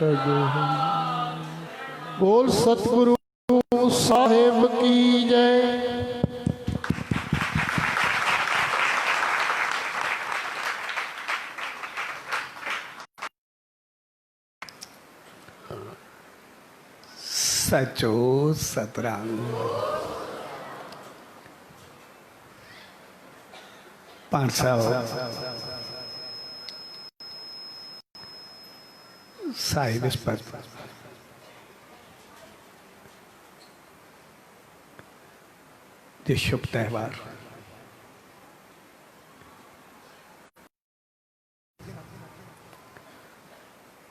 सजो। बोल सतगुरु साहेब की जय। सचो सतरंग पांच साहिब पर जो शुभ त्यौहार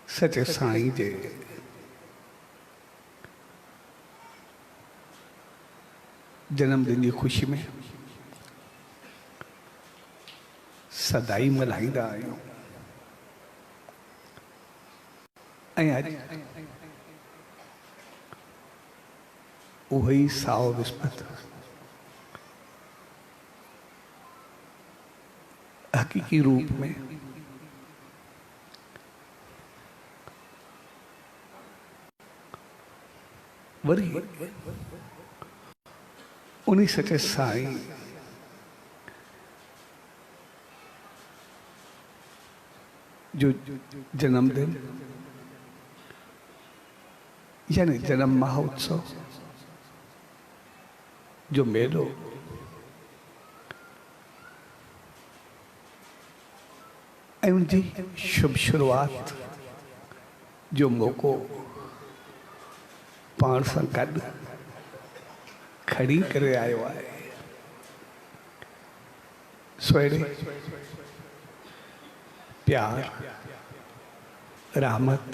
सचे साईं जे जन्मदिन की खुशी में सदाई मल्हाईंदा आहियूं। अॼु उहो ई साओ विस्पत हकीकी रूप में वरी उन्हीं सचे साईं जो जन्मदिन यानी जन्म महोत्सव जो मेलो उनकी शुभ शुरुआत जो मौको पाण सां गॾु खड़ी करे आयो आहे। सवेरे प्यार रहमत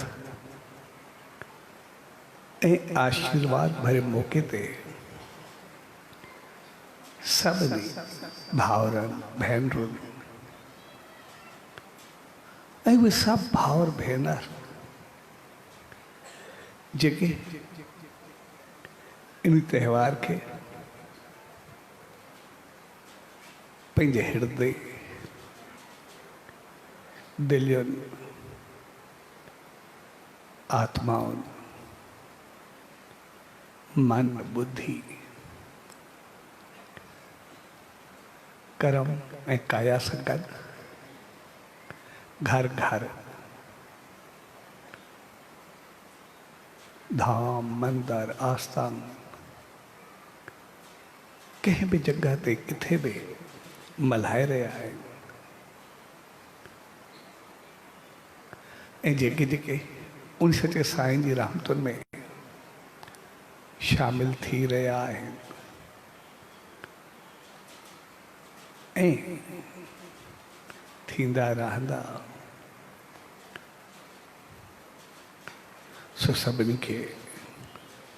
ए आशीर्वाद भरे मौके ते सभिनी भाउरनि भेनरुनि ऐं उहे सभु भाउर भेनर जेके इन त्यौहार के पंहिंजे हृदय दिलियुनि आत्माउनि मन बुद्धि कर्म ऐं काया सां गॾु घर घर धाम मंदिर आस्थान कंहिं भी जगह ते किथे भी मल्हाए रहिया आहिनि ऐं जेके जेके उन सचे साईं जी रहमतुनि में शामिल थी रहिया आहिनि ऐं थींदा रहंदा। सो सभिनी के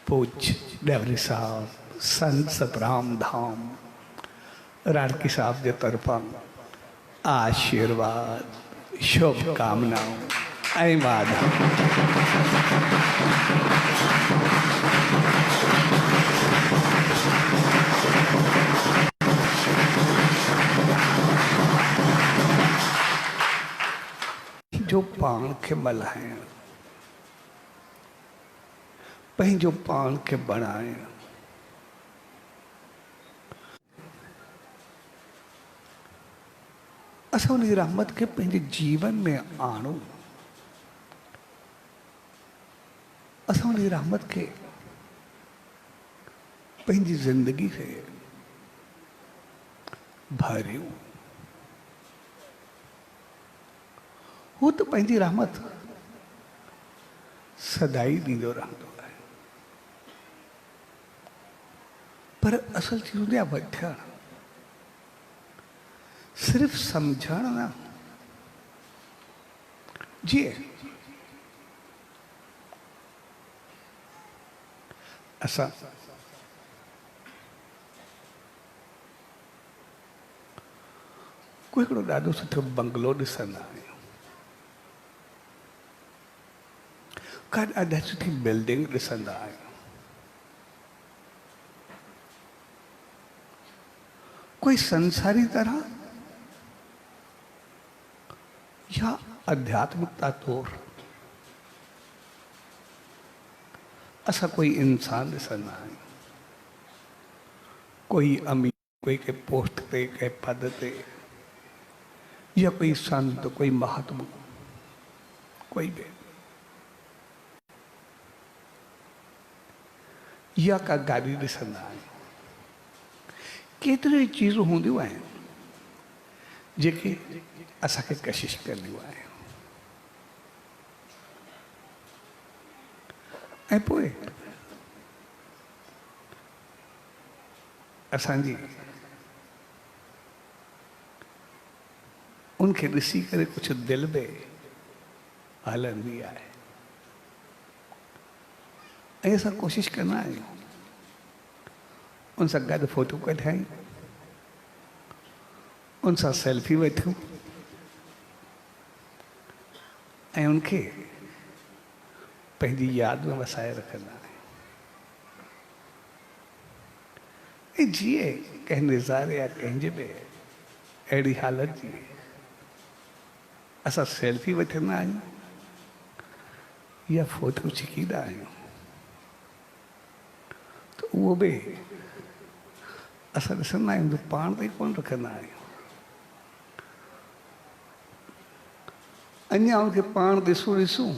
पूज्य डेवरी साहब संत सतराम धाम राणकी साहब के तरफा आशीर्वाद शुभकामनाओं ऐं वादा। जो पाण के मल्हाइण पंहिंजो पाण के बणाइण असां उन रहमत के पंहिंजे जीवन में आणूं। असां उन रहमत के पंहिंजी जिंदगी से भरियूं। वो तो पंहिंजी रहमत सदाई ॾींदो रहंदो आहे, पर असल चीज हूंदी आहे वठण। सिर्फ समझण न। जी असां कोई हिकिड़ो ॾाढो सुठो बंगलो ॾिसंदा आहियूं, का ॾाढी सुठी बिल्डिंग ॾिसंदा आहियूं, कोई संसारी तरह या आध्यात्मिकता तौर असा कोई इंसान ॾिसंदा आहियूं, कोई अमीर, कोई के पोस्ट ते, के पद ते, या कोई संत, कोई महात्मा, कोई भी, या का गाड़ी ॾिसंदा आहियूं। केतिरी चीज़ूं हूंदियूं आहिनि जेके असांखे कशिश कंदियूं आहिनि। ऐं पोइ असांजी उनखे ॾिसी करे कुझु दिलि बि हलंदी आहे। ऐं असां कोशिशि कंदा आहियूं उन सां गॾु फोटो कढायूं, उन सां सेल्फी वठूं ऐं उनखे पंहिंजी यादि में वसाए रखंदा आहियूं। ऐं जीअं कंहिं नज़ारे या कंहिंजे बि अहिड़ी हालत जी असां सेल्फी वठंदा आहियूं या फोटो छिकींदा आहियूं, त उहो बि असां ॾिसंदा आहियूं त पाण ते कोन रखंदा आहियूं। अञा उनखे पाण ॾिसूं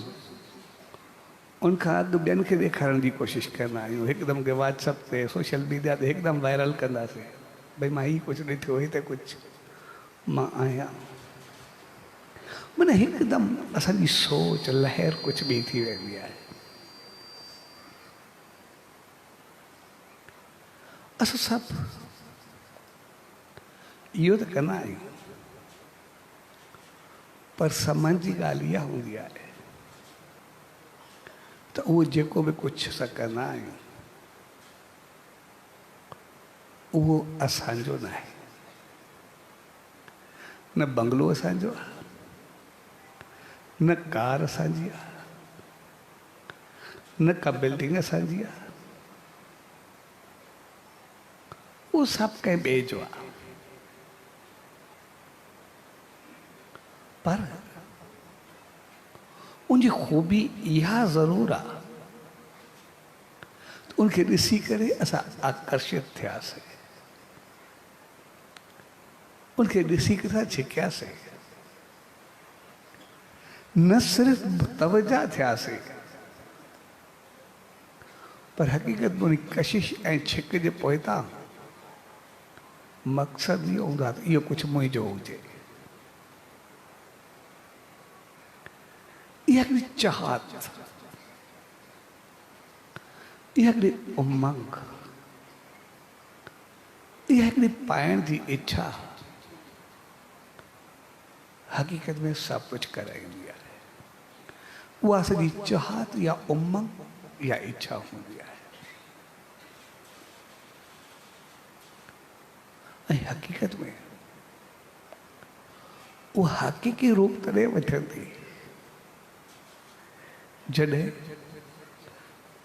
उनखां अॻु ॿियनि खे ॾेखारण जी कोशिशि कंदा आहियूं। हिकदमि के व्हाट्सअप ते, सोशल मीडिया ते हिकदमि वायरल कंदासीं, भई मां ही कुझु ॾिठो, हिते कुझु मां आहियां। माना हिकदमि असांजी सोच लहर कुझु ॿी थी वेंदी आहे। असां सभु इहो त कंदा आहियूं, पर समझ जी ॻाल्हि इहा हूंदी आहे त उहो जेको बि कुझु असां कंदा आहियूं उहो असांजो न आहे। न बंगलो असांजो आहे, न कार असांजी आहे, न का बिल्डिंग असांजी आहे, उहो सभु कंहिं ॿिए जो आहे। पर उनजी ख़ूबी इहा ज़रूरु आहे त उनखे ॾिसी करे असां आकर्षित थियासीं, उनखे ॾिसी करे छिकियासीं, न सिर्फ़ु तवजा थियासीं पर हक़ीक़त में उन कशिश ऐं छिक जे पोइतां मक़सदु इहो हूंदो आहे त इहो कुझु मुंहिंजो हुजे। इहा हिकिड़ी चाहत, इहा हिकिड़ी उमंग, इहा हिकिड़ी पाइण जी इच्छा हक़ीक़त में सभु कुझु कराईंदी आहे। उहा सॼी चाहत या उमंग या इच्छा हूंदी आहे। ऐं हक़ीक़त में उहा हक़ीक़ी रूप तॾहिं वठंदी जॾहिं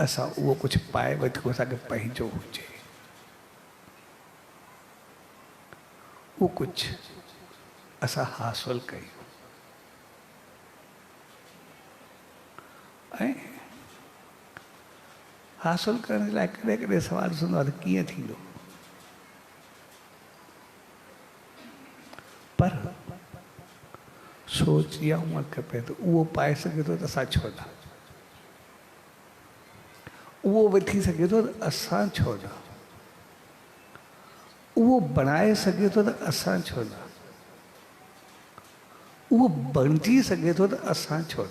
असां उहो कुझु पाए वठूं, असांखे पंहिंजो हुजे, उहो कुझु असां हासिल कयूं। ऐं हासिल करण लाइ कॾहिं कॾहिं सवाल थींदो आहे त कीअं थींदो, पर सोच इहा हुअणु खपे त उहो पाए सघे थो त असां छो न, उहो वठी सघे थो त असां छो न, उहो बणाए सघे थो त असां छो न, उहो बणिजी सघे थो त असां छो न।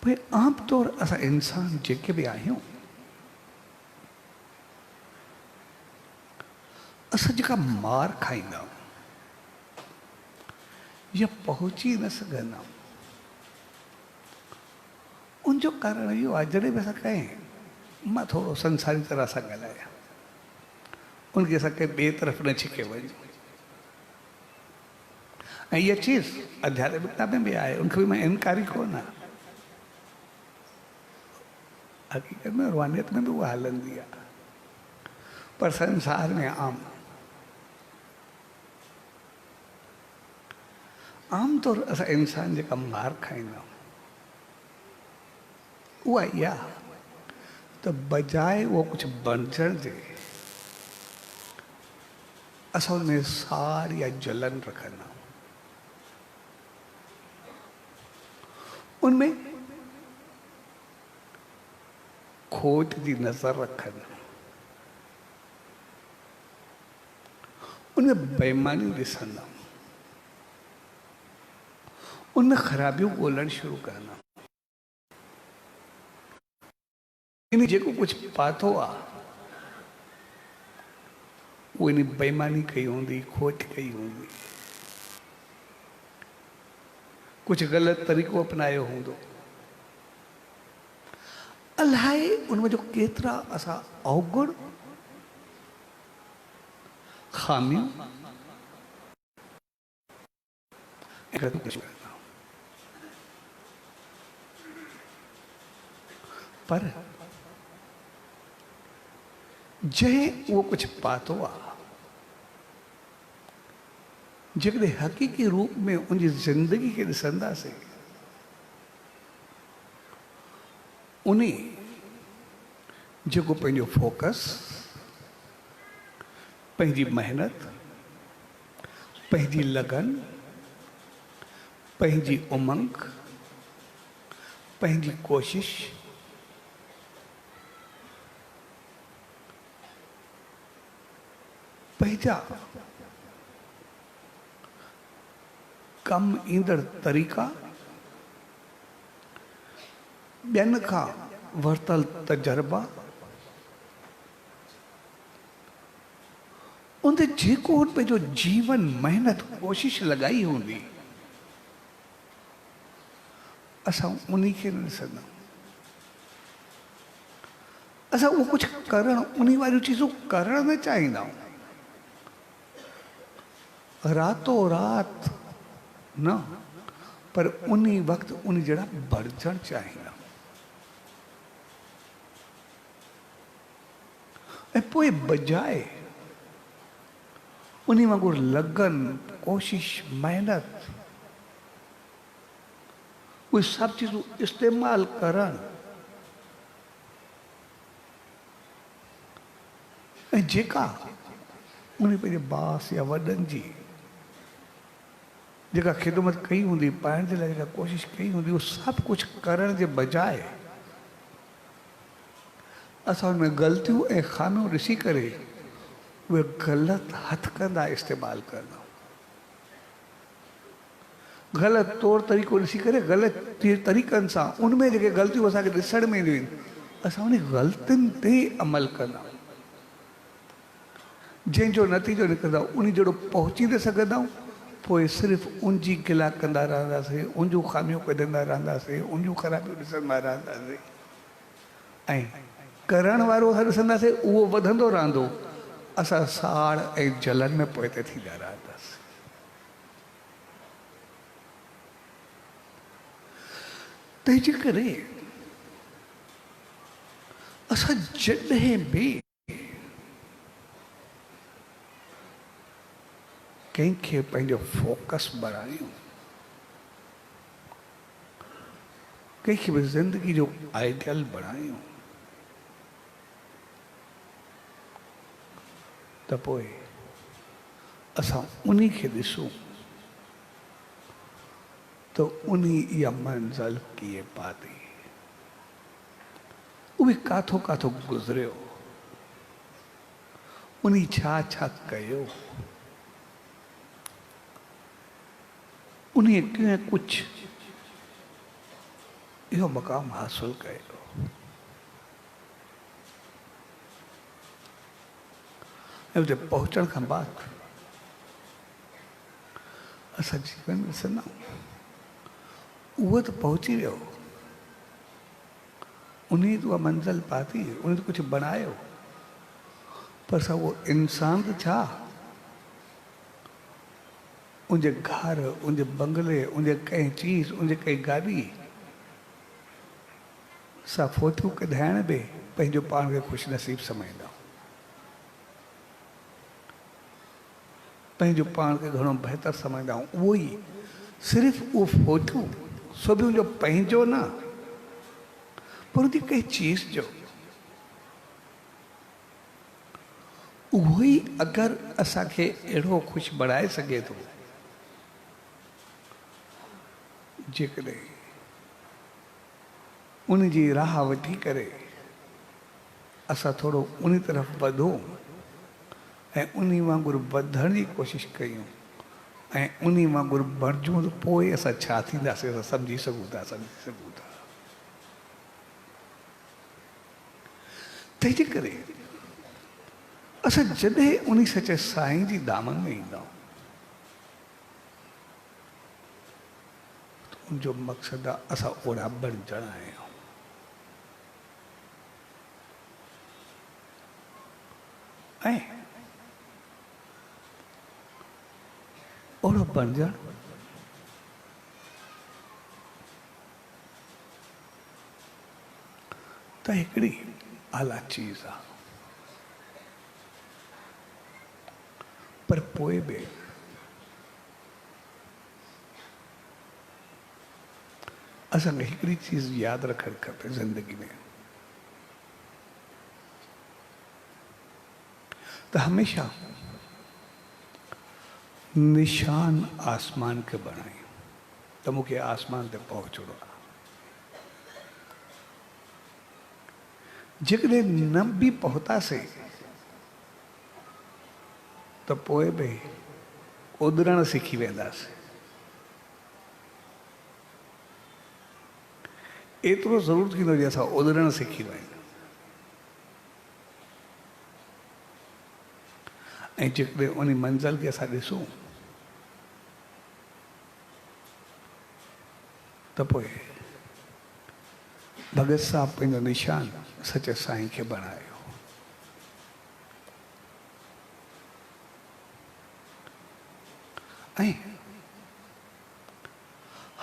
भई आमतौर असां इंसान जेके बि आहियूं, असां जेका मार खाईंदा आहियूं या पहुची न सघंदा आहियूं, उनजो कारण इहो आहे जॾहिं बि असां कहें मां थोरो संसारी तरह सां ॻाल्हायां, उनखे असां कंहिं ॿिए तरफ़ न छिके वञूं। ऐं इहा चीज़ आध्यात्मिकता में बि आहे, उनखे बि मां इनकारी कोन आहे। हक़ीक़त में रूहानियत में बि उहा हलंदी आहे, पर संसार में आम आमतौर असां इंसान जेका मार खाईंदा आहियूं उहा इहा त बजाए उहो कुझु बणजण जे असां उनमें सार या जलन रखंदा आहियूं, उनमें खोट जी नज़र रखंदा आहियूं, उनमें बेईमानियूं ॾिसंदा आहियूं, उनमें ख़राबियूं ॻोल्हणु शुरू कंदा आहियूं। इन जेको कुझु पातो आहे उहो इन बेईमानी कई हूंदी, खोट कई हूंदी, कुझु ग़लति तरीक़ो अपनायो हूंदो। अलाए उनमें जो केतिरा असां अवगुण खामियूं पर जंहिं उहो कुझु पातो आहे जेकॾहिं हक़ीक़ी रूप में उनजी ज़िंदगी खे ॾिसंदासीं उन जेको पंहिंजो फोकस, पंहिंजी मेहनत, पंहिंजी लगन, पंहिंजी उमंग, पंहिंजी कोशिश, पंहिंजा कम ईंदड़ तरीक़ा, ॿियनि खां वरितल तजुर्बा, उन जेको पंहिंजो जीवन मेहनत कोशिश लॻाई हूंदी असां उन खे न ॾिसंदा आहियूं। असां उहो कुझु करणु, उन वारियूं चीज़ूं करणु न चाहींदा आहियूं। रातो रात न, पर उन वक़्तु उन जहिड़ा बढ़जणु चाहींदा। ऐं पोइ बजाए उन वांगुरु लगन, कोशिश, मेहनत उहे सभु चीज़ूं इस्तेमालु करणु ऐं जेका उन पंहिंजे बास या वॾनि जी जेका ख़िदमत कई हूंदी, पाइण जे लाइ जेका कोशिश कई हूंदी, उहो सभु कुझु करण जे बजाए असां हुन में ग़लतियूं ऐं ख़ामियूं ॾिसी करे उहे ग़लति हथकंदा इस्तेमालु कंदा, ग़लति तौर तरीक़ो ॾिसी करे ग़लति तरीक़नि सां उनमें जेके ग़लतियूं असांखे ॾिसण में ईंदियूं आहिनि असां उन ग़लतियुनि ते अमल कंदा, जंहिंजो नतीजो निकिरंदो उन जहिड़ो पहुची न सघंदा आहियूं। पोइ सिर्फ़ु उनजी गिला कंदा रहंदासीं, उनजूं ख़ामियूं कढंदा रहंदासीं, उनजूं ख़राबियूं ॾिसंदा रहंदासीं ऐं करण वारो ॾिसंदासीं उहो वधंदो रहंदो, असां साड़ ऐं जलन में पोइ ते थींदा रहंदासीं। तंहिंजे करे असां जॾहिं बि कंहिंखे पंहिंजो फोकस बणायूं, कंहिंखे बि ज़िंदगी जो आइडियल बणायूं त पोइ असां उन खे ॾिसूं त उन इहा मंज़िल कीअं पाती, उहे काथो काथो गुज़रियो, उन छा छा कयो, उन कीअं कुझु इहो मक़ाम हासिल कयो। ऐं उते पहुचण खां बाद असां जीवन ॾिसंदा आहियूं उहो त पहुची वियो, उन उहा मंज़िल पाती, उन कुझु बनायो, पर असां उहो इंसान त छा उनजे घर, उनजे बंगले, उनजे कंहिं चीज़, उनजे कंहिं गाॾी सां फोटूं कढाइण बि पंहिंजो पाण खे ख़ुशि नसीब सम्झंदा, पंहिंजो पाण खे घणो बहितर सम्झंदा आहियूं। उहो ई सिर्फ़ वो फोटो सो बि उनजो पंहिंजो न, पर उनजी कंहिं चीज़ जो उहो ई अगरि असांखे अहिड़ो ख़ुशि बणाए सघे थो, जेकॾहिं उन जी राह वठी करे असां थोरो उन तरफ़ वधूं ऐं उन वांगुरु वधण जी कोशिशि कयूं ऐं उन वांगुरु बणिजूं, त पोइ असां छा थींदासीं असां सम्झी सघूं था। तंहिंजे करे असां जॾहिं उन सचे साईं जी दामन में ईंदा आहियूं, त उनजो मक़सदु आहे असां ओड़ा बणिजणा आहियूं। ऐं ओड़ो बणिजण त हिकिड़ी आला चीज़ आहे, पर पोइ बि असांखे हिकिड़ी चीज़ यादि रखणु खपे ज़िंदगी में, त हमेशह निशान आसमान के बणायूं, त मूंखे आसमान ते पहुचणो आहे। जेकॾहिं न बि पहुतासीं त पोइ बि उॾणु सिखी वेंदासीं। एतिरो ज़रूरु थींदो जे असां उॾणु सिखी वञूं। ऐं जेकॾहिं उन मंज़िल खे असां ॾिसूं त पोइ भगत साहब पंहिंजो निशान सचे साईं खे बणायो। ऐं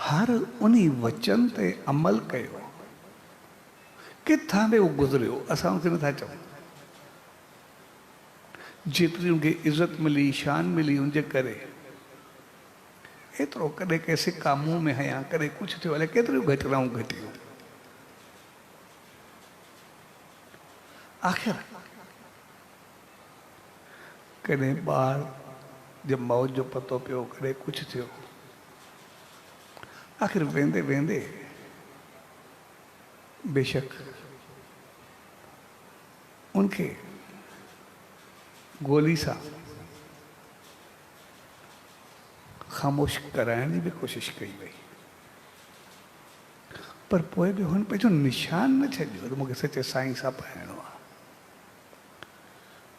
हर उन वचन ते अमल कयो, किथां बि उहो गुज़रियो असां उनखे नथा चऊं। जेतिरी उनखे इज़त मिली, शान मिली, उनजे करे एतिरो कॾहिं कंहिं सिका मुंहं में हयां, कॾहिं कुझु थियो, अलाए केतिरियूं घटनाऊं घटियूं। आख़िर कॾहिं ॿार जे मौत जो पतो पियो, कॾहिं कुझु थियो, आख़िर वेंदे वेंदे बेशक उनखे गोली सां ख़ामोश कराइण जी बि कोशिशि कई वई, पर पोइ बि हुन पंहिंजो निशान न छॾियो त मूंखे सचे साईं सां पाइणो आहे।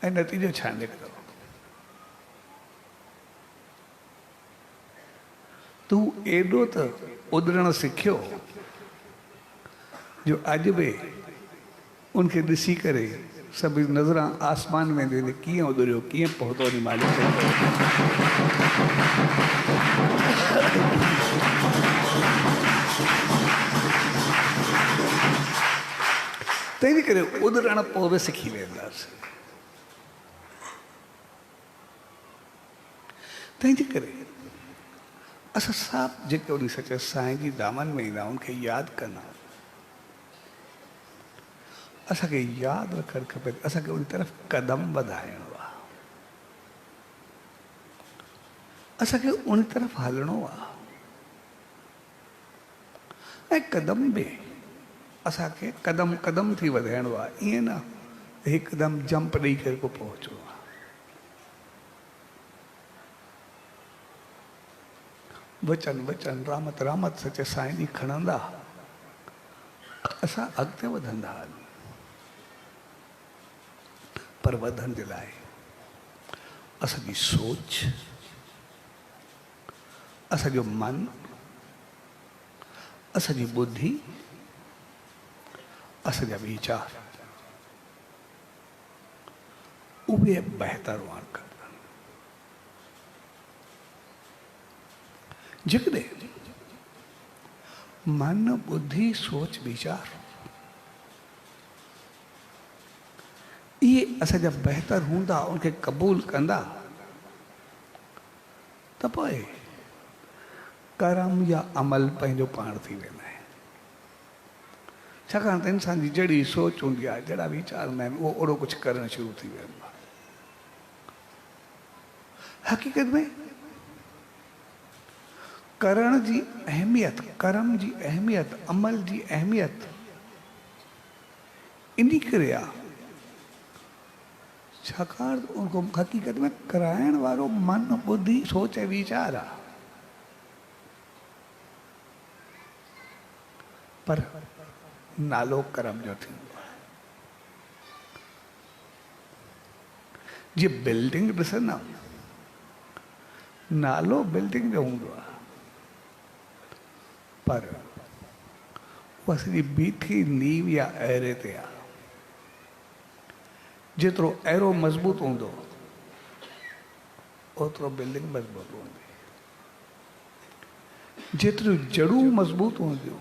ऐं नतीजो छा निकितो? तूं एॾो त उॾणु सिखियो जो अॼु बि उनखे ॾिसी करे सभई नज़रां आसमान में वेंदे कीअं उॾरियो, कीअं पहुतो वञी मालिक खे। तंहिंजे करे उॾणु पोइ बि सिखी वेंदासीं। तंहिंजे करे असां सभु जेके उन सचे साईं जी दामन में ईंदा उनखे यादि कंदा, असांखे यादि रखणु खपे असांखे उन तरफ़ कदम वधाइणो आहे, असांखे उन तरफ़ हलणो आहे। ऐं कदम बि असांखे कदम कदम थी वधाइणो आहे, ईअं न हिकदमि जंप ॾेई करे को पहुचणो आहे। वचन वचन रामत रामत सचे साईं जी खणंदा असां अॻिते वधंदा हलूं। पर वधण जे लाइ असांजी सोच, असांजो मन, असांजी बुद्धि, असांजा वीचार उहे बहितर हुअण खपनि। जेकॾहिं मन, बुद्धि, सोच, वीचार इहे असांजा बहितर हूंदा, उनखे क़बूल कंदा, त पोइ कर्म या अमल पंहिंजो पाण थी वेंदा आहिनि। छाकाणि त इंसान जी जहिड़ी सोच हूंदी आहे, जहिड़ा वीचार हूंदा आहिनि, उहो ओहिड़ो कुझु करणु शुरू थी वेंदो आहे। हक़ीक़त में करण जी अहमियत, कर्म जी अहमियत, अमल जी अहमियत इन करे आहे छाकाणि त उनको हक़ीक़त में कराइण वारो मन, बुद्धि, सोच ऐं वीचार आहे। पर नालो कर्म जो थींदो आहे। जीअं बिल्डिंग ॾिसंदा, नालो बिल्डिंग जो हूंदो आहे, पर उहा सॼी बीठी नींव या अहिड़े ते आहे। जेतिरो अहिड़ो मज़बूत हूंदो, ओतिरो बिल्डिंग मज़बूत हूंदी। जेतिरियूं जड़ूं मज़बूत हूंदियूं,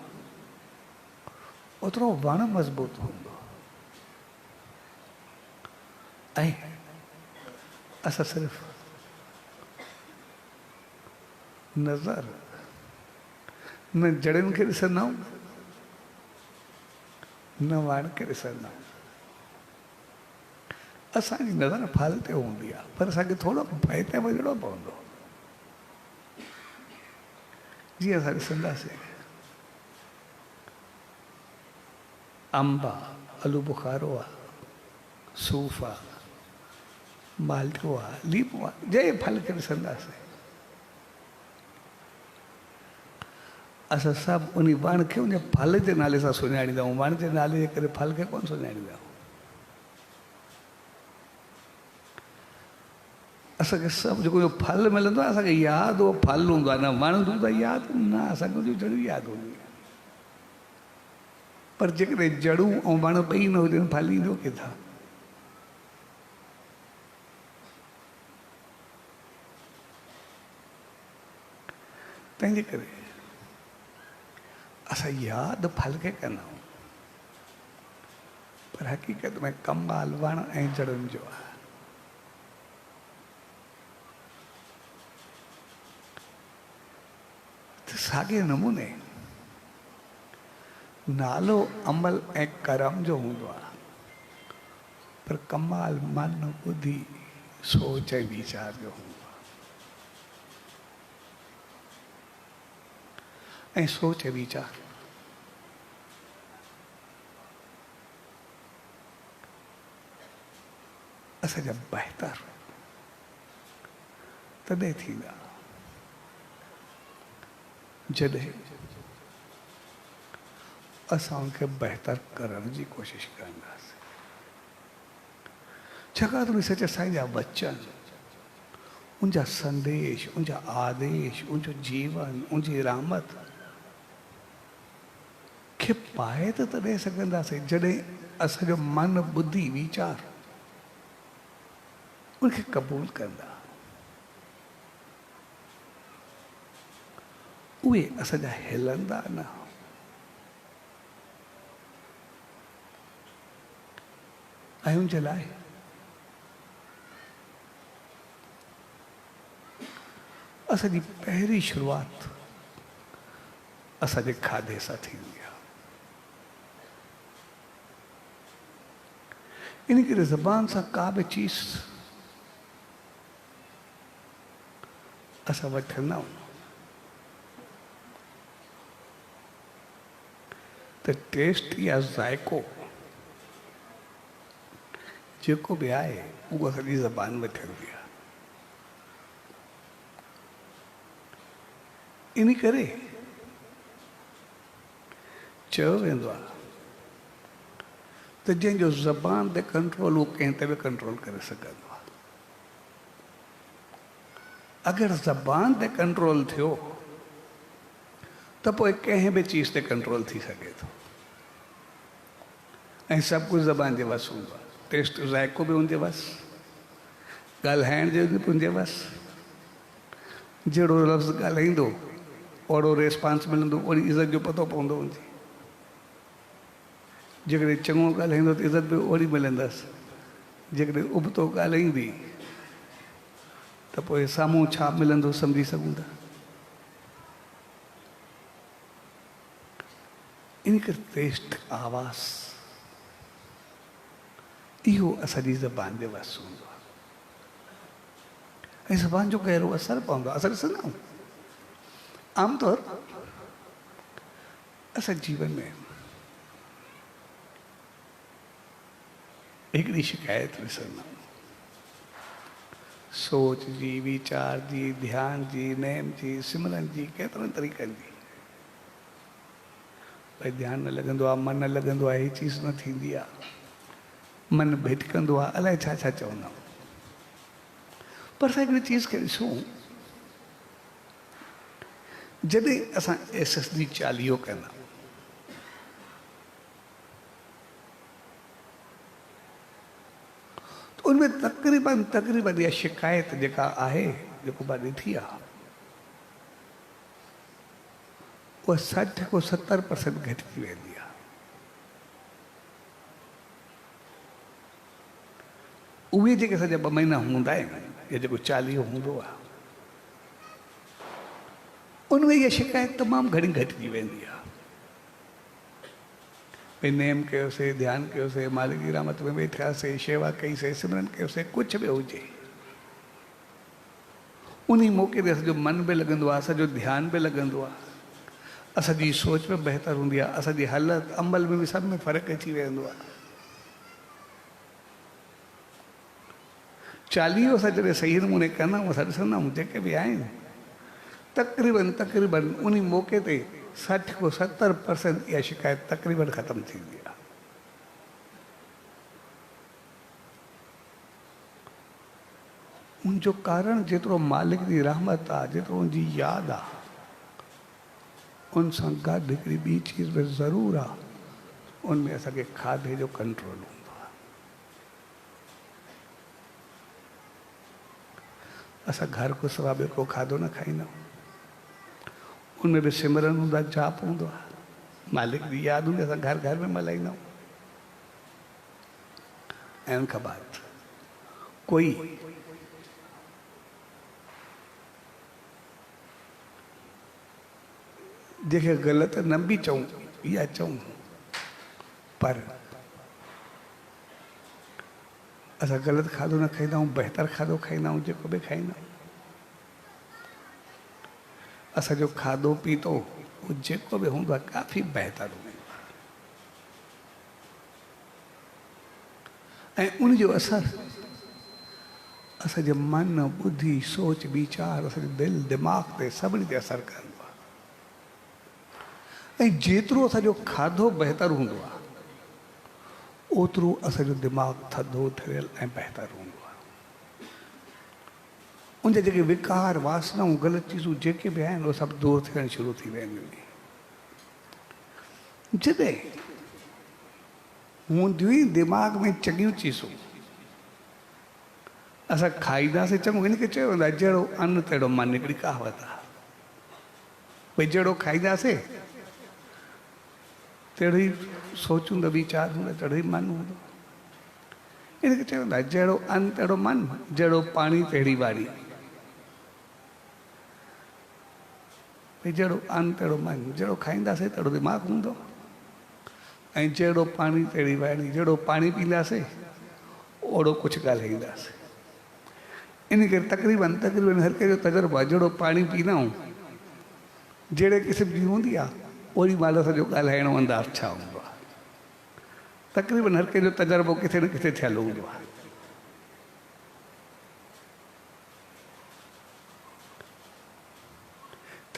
ओतिरो वण मज़बूत हूंदो। ऐं असां सिर्फ़ु नज़र न जड़ियुनि खे ॾिसंदा आहियूं, न वण खे ॾिसंदा आहियूं। असांजी नज़र फल ते हूंदी आहे, पर असांखे थोरो भय ते वञिणो पवंदो। जीअं असां ॾिसंदासीं अंब आहे, आलू बुखारो आहे, सूफ़ आहे, माल्टो आहे, लीमो आहे, जंहिं फल खे ॾिसंदासीं असां सभु उन वण खे उन फल जे नाले सां सुञाणींदा आहियूं, वण जे नाले जे करे फल खे कोन सुञाणींदा आहियूं। असांखे सभु जेको इहो फल मिलंदो आहे, असांखे यादि उहो फल हूंदो आहे, न वण हूंदो आहे यादि, न असांखे उनजूं जड़ूं यादि हूंदियूं आहिनि। पर जेकॾहिं जड़ूं ऐं वण ॿई न हुजनि, फल ईंदो किथां? तंहिंजे करे असां यादि फल खे कंदा आहियूं, पर हक़ीक़त में कमाल वण ऐं जड़ुनि जो आहे। त साॻे नमूने नालो अमल ऐं कर्म जो हूंदो आहे, पर कमाल मन, बुद्धि, सोच ऐं वीचार जो हूंदो आहे। ऐं सोच ऐं वीचार असांजा बहितर तॾहिं थींदा जॾहिं असां उनखे बहितर करण जी कोशिशि कंदासीं। छाकाणि त उन सच साईं जा वचन, उनजा संदेश, उनजा आदेश, उनजो जीवन, उनजी रहमत खे पाए त तॾहिं सघंदासीं जॾहिं असांजो मन, बुद्धि, वीचार उनखे क़बूल कंदा। उहे असांजा हिलंदा न। ऐं उनजे लाइ असांजी पहिरीं शुरूआत असांजे खाधे सां थींदी आहे। इन करे ज़बान सां का बि चीज़ असां वठंदा आहियूं त टेस्ट या ज़ाइको जेको बि आहे उहो असांजी ज़बान वठंदी आहे। इन करे चयो वेंदो आहे त जंहिंजो ज़बान ते कंट्रोल उहो कंहिं ते बि कंट्रोल करे सघंदो आहे। अगरि ज़बान ते कंट्रोल थियो त पोइ कंहिं बि चीज़ ते कंट्रोल थी सघे थो। ऐं सभु कुझु ज़बान जे वस हूंदो आहे। टेस्ट ज़ाइको बि हुनजे वस, ॻाल्हाइण जो बि हुनजे वस। जहिड़ो लफ़्ज़ ॻाल्हाईंदो ओहिड़ो रिस्पॉन्स मिलंदो, ओहिड़ी इज़त जो पतो पवंदो हुनजी। जेकॾहिं चङो ॻाल्हाईंदो त इज़त बि ओहिड़ी मिलंदसि। जेकॾहिं उबतो ॻाल्हाईंदी त पोइ साम्हूं छा मिलंदो सम्झी सघूं था। इनके टेस्ट आवाज़ इहो असांजी ज़बान जे वस हूंदो आहे। ऐं ज़बान जो गहरो असर पवंदो आहे। असां ॾिसंदा आहियूं आमतौर असां जीवन में हिकिड़ी शिकायत ॾिसंदा आहियूं, सोच जी, वीचार जी, ध्यान जी, नेम जी, सिमरन जी, केतिरनि तरीक़नि जी। भई ध्यानु न लॻंदो आहे, मन न लॻंदो आहे, हीअ चीज़ न थींदी आहे, मन भिटकंदो आहे, अलाए छा छा चवंदा आहियूं। पर असां हिकिड़ी चीज़ खे ॾिसूं, जॾहिं असां SSD चालीहो कंदा तो उनमें तक़रीबन इहा शिकायत जेका आहे, जेको मां ॾिठी आहे, उहा 60 खां 70% घटिजी वेंदी आहे। उहे जेके असांजा 2 महीना हूंदा आहिनि या जेको चालीहो हूंदो आहे, उनमें इहा शिकायत तमामु घणी घटिजी वेंदी आहे। भई नेम कयोसीं, ध्यानु कयोसीं, मालिक जी रहमत में वेठासीं, शेवा कईसीं, सिमरन कयोसीं, कुझु बि हुजे, उन मौक़े ते असांजो मन बि लॻंदो आहे, असांजो ध्यानु बि लॻंदो आहे, असांजी सोच बि बहितर हूंदी आहे, असांजी हालत अमल में बि सभु में फ़र्क़ु अची वेंदो आहे। चालीहो असां जॾहिं सही नमूने कंदा आहियूं, असां ॾिसंदा आहियूं जेके बि आहिनि तक़रीबन उन मौक़े ते 60 खां 70% इहा शिकायत तक़रीबन ख़तमु थींदी आहे। उनजो कारण जेतिरो मालिक जी रहमत आहे, जेतिरो उनजी यादि आहे, उन सां गॾु हिकिड़ी ॿी चीज़ बि ज़रूरु आहे, उनमें असांखे खाधे जो कंट्रोल हूंदो आहे। असां घर को सवा ॿियो को खाधो न खाईंदा आहियूं, उनमें बि सिमरन हूंदो आहे, जाप हूंदो आहे, मालिक जी यादि हूंदी आहे, असां घर घर में मल्हाईंदा आहियूं। ऐं उनखां बाद कोई जंहिंखे ग़लति न बि चऊं या चऊं, पर असां ग़लति खाधो न खाईंदा आहियूं, बहितर खाधो खाईंदा आहियूं, जेको बि खाईंदा आहियूं। असांजो खाधो पीतो जेको बि हूंदो आहे काफ़ी बहितर हूंदो आहे। ऐं उनजो असरु असांजे मन, बुद्धि, सोच, वीचार, असांजे दिलि दिमाग़ ते सभिनी ते असरु कंदो आहे। ऐं जेतिरो असांजो खाधो बहितर हूंदो आहे, ओतिरो असांजो दिमाग़ थधो ठहियल ऐं बहितर हूंदो आहे। उनजा जेके विकार, वासनाऊं, ग़लति चीज़ूं जेके बि आहिनि, उहे सभु दूरि थियणु शुरू थी वेंदियूं आहिनि। जॾहिं हूंदियूं ई दिमाग़ में चङियूं चीज़ूं असां खाईंदासीं, चङो हिनखे चयो वेंदो आहे जहिड़ो अन्न तहिड़ो मन, हिकिड़ी कहावत आहे। भई जहिड़ो खाईंदासीं तहिड़ो ई सोचूं त वीचार हूंदा, तहिड़ो ई मन हूंदो। हिनखे चयो वेंदो आहे जहिड़ो अन्न तहिड़ो मन, जहिड़ो पाणी तहिड़ी वाणी। भई जहिड़ो अन्न तहिड़ो मन, जहिड़ो खाईंदासीं तहिड़ो दिमाग़ हूंदो, ऐं जहिड़ो पाणी तहिड़ी वाणी, जहिड़ो पाणी पींदासीं ओड़ो कुझु ॻाल्हाईंदासीं। इन करे तक़रीबन हर कंहिंजो तजुर्बो आहे, जहिड़ो पाणी पींदा आहियूं, जहिड़े क़िस्म जी हूंदी आहे, ओड़ी महिल असांजो ॻाल्हाइणो अंदाज़ छा हूंदो आहे। तक़रीबन हर कंहिंजो तजुर्बो किथे न किथे थियलु हूंदो आहे। त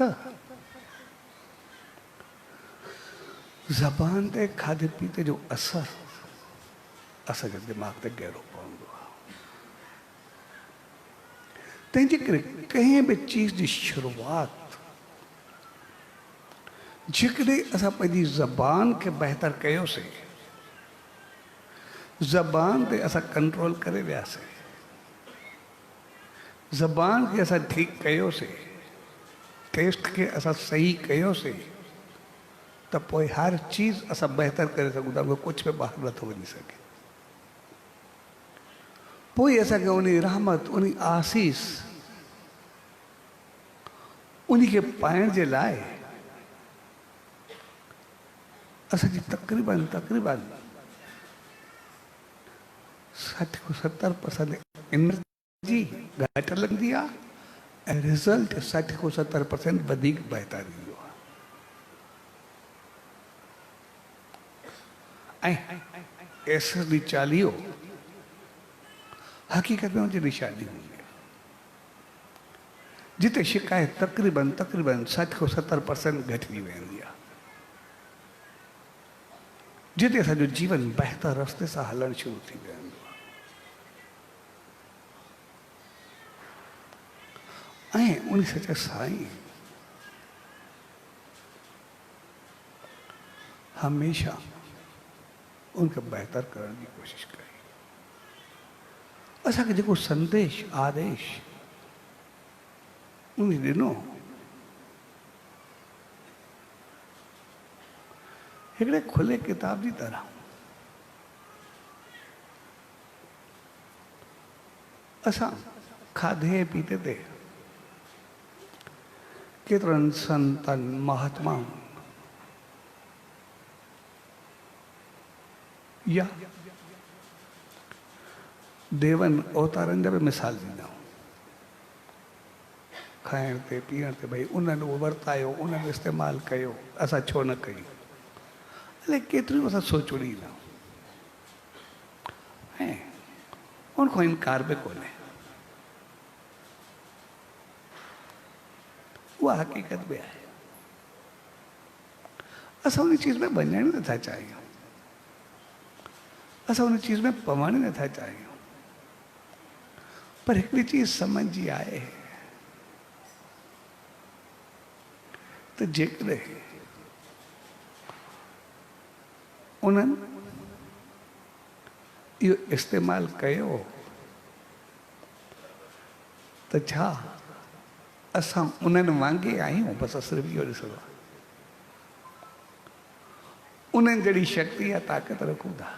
ज़बान ते खाधे पीते जो असरु असांजे दिमाग़ ते गहरो पवंदो आहे। तंहिंजे करे कंहिं बि चीज़ जी शुरूआति जेकॾहिं असां पंहिंजी ज़बान खे बहितर कयोसीं, ज़बान ते असां कंट्रोल करे वियासीं, ज़बान खे असां ठीकु कयोसीं, टेस्ट खे असां सही कयोसीं, त पोइ हर चीज़ असां बहितर करे सघूं था, कुझु बि ॿाहिरि नथो वञी सघे। पोइ असांखे उन रहमत, उन आसीस, उन खे पाइण जे लाइ असांजी तकरीबन 60 खां 70% एनर्जी घटि लॻंदी आहे ऐं रिज़ल्ट 60 खां 70% वधीक बहितर ईंदो आहे। ऐं एसडी 40 हक़ीक़त में उनजी निशानी हूंदी आहे, जिते शिकायत तकरीबन 60 खां 70% घटिजी वेंदी आहे, जिते असांजो जीवन बहितर रस्ते सां हलणु शुरू थी वेंदो आहे। ऐं उन सां चए साईं हमेशा उनखे बहितर करण जी कोशिश कई। असांखे जेको संदेश आदेश उन ॾिनो हिकिड़े खुले किताब जी तरह, असां खाधे पीते ते केतिरनि संतनि महात्माउनि या देवनि अवतारनि जा बि मिसाल ॾींदा आहियूं। खाइण ते पीअण ते भई उन्हनि उहो वरतायो, उन्हनि इस्तेमालु कयो, असां छो न कयूं। अलाए केतिरियूं असां सोचूं ॾींदा आहियूं ऐं उनखां इनकार बि कोन्हे। उहा हक़ीक़त बि आहे। असां उन चीज़ में वञण नथा चाहियूं, असां उन चीज़ में पवण नथा चाहियूं, पर हिकिड़ी चीज़ समझ जी आहे त जेकॾहिं उन्हनि इहो इस्तेमालु कयो त छा असां उन्हनि वांगुरु आहियूं? बसि सिर्फ़ु इहो ॾिसणो आहे। उन्हनि जहिड़ी शक्ति या ताक़त रखूं था।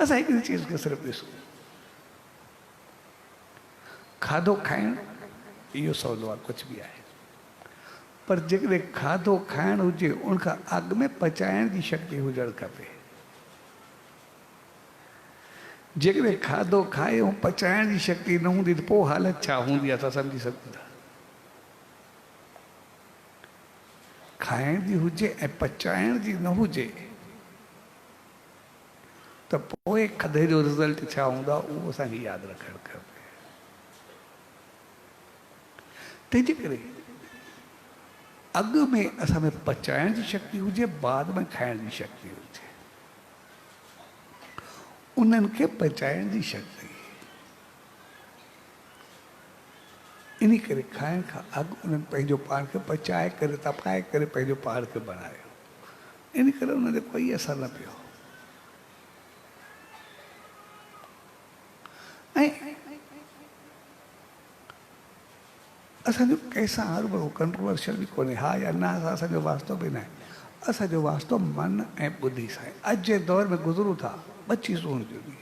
असां हिकिड़ी चीज़ खे सिर्फ़ु ॾिसूं, खाधो खाइणु इहो सवलो आहे, कुझु बि आहे, पर जेकॾहिं खाधो खाइणु हुजे उनखां अॻु में पचाइण जी शक्ति हुजणु खपे। जेकॾहिं खाधो खाए ऐं पचाइण जी शक्ति न हूंदी त पोइ हालत छा हूंदी आहे, असां सम्झी सघूं था। खाइण जी हुजे ऐं पचाइण जी न हुजे त पोइ खाधे जो रिज़ल्ट छा हूंदा उहो असांखे यादि रखणु खपे। तंहिंजे करे अॻु में असां में पचाइण जी शक्ति हुजे, बाद में खाइण जी शक्ति हुजे। उन्हनि खे पचाइण जी शक्ति, इन करे खाइण खां अॻु उन्हनि पंहिंजो पाण खे पचाए करे तपाए करे पंहिंजो पाण खे बणायो। इन करे उन्हनि जो कोई असरु न पियो। ऐं असांजो कंहिंसां हर भरो कंट्रोवर्शियल बि कोन्हे, हा या न, असांजो वास्तो बि न आहे। असांजो वास्तो मन ऐं ॿुधी सां आहे। अॼु जे दौर में गुज़रूं था, ॿ चीज़ूं हूंदियूं आहिनि।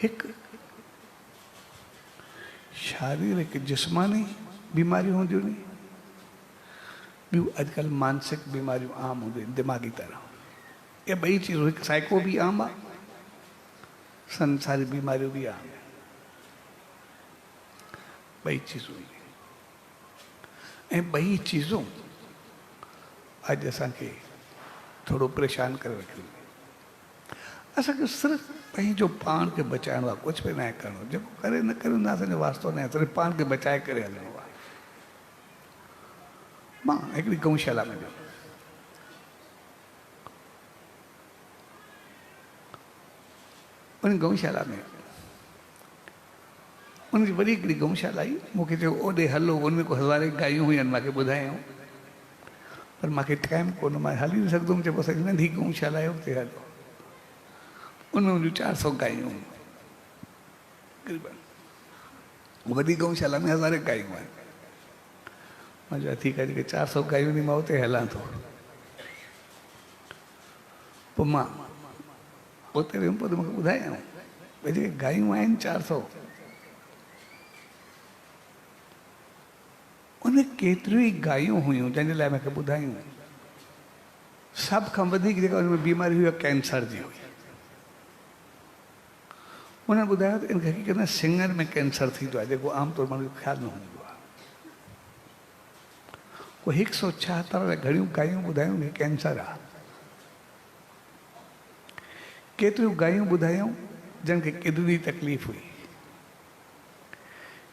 हिकु शारीरिक जिस्मानी बीमारियूं हूंदियूं आहिनि, ॿियूं अॼुकल्ह मानसिक बीमारियूं आम हूंदियूं आहिनि, दिमाग़ी तरह। इहे ॿई चीज़ूं, हिकु साइको बि आम आहे, संसारी बीमारियूं बि आम आहिनि। ॿई चीज़ूं ऐं ॿई चीज़ूं अॼु असांखे थोरो परेशान करे रखियूं। असांखे सिर्फ़ु पंहिंजो पाण खे बचाइणो आहे, कुझु बि न आहे करिणो। जेको करे न करे न असांजो वास्तो न आहे, सिर्फ़ु पाण खे बचाए करे हलिणो आहे। मां हिकिड़ी गौशाला में वियुमि, उन गौशाला में उनजी वॾी हिकिड़ी गौशाला आई। मूंखे चयो ओॾे हलो, उनमें को हज़ारे गायूं हुयूं, मूंखे ॿुधायूं, पर मूंखे टाइम कोन, मां हली न सघंदुमि। चयो बसि नंढी गौशाला आहे, उते हलो। उन जूं 400 गायूं हुयूं, वॾी गौशाला में हज़ारे गायूं आहिनि। मां चयो ठीकु आहे, जेके 400 गायूं आहिनि, मां उते हलां थो। पोइ मां उते वियुमि, पोइ मूंखे ॿुधायूं भई जेके गायूं आहिनि 400, उन केतिरियूं ई गायूं हुयूं जंहिंजे लाइ मूंखे ॿुधायूं सभ खां वधीक जेका उनमें बीमारी हुई कैंसर जी हुई। उन्हनि ॿुधायो त इन हक़ीक़त में सिङर में कैंसर थींदो आहे जेको आमतौर माण्हू खे ख़्यालु न हूंदो आहे। पोइ 176 घणियूं गायूं ॿुधायूं कि कैंसर आहे। केतिरियूं गायूं ॿुधायूं जिन खे किडनी तकलीफ़ हुई।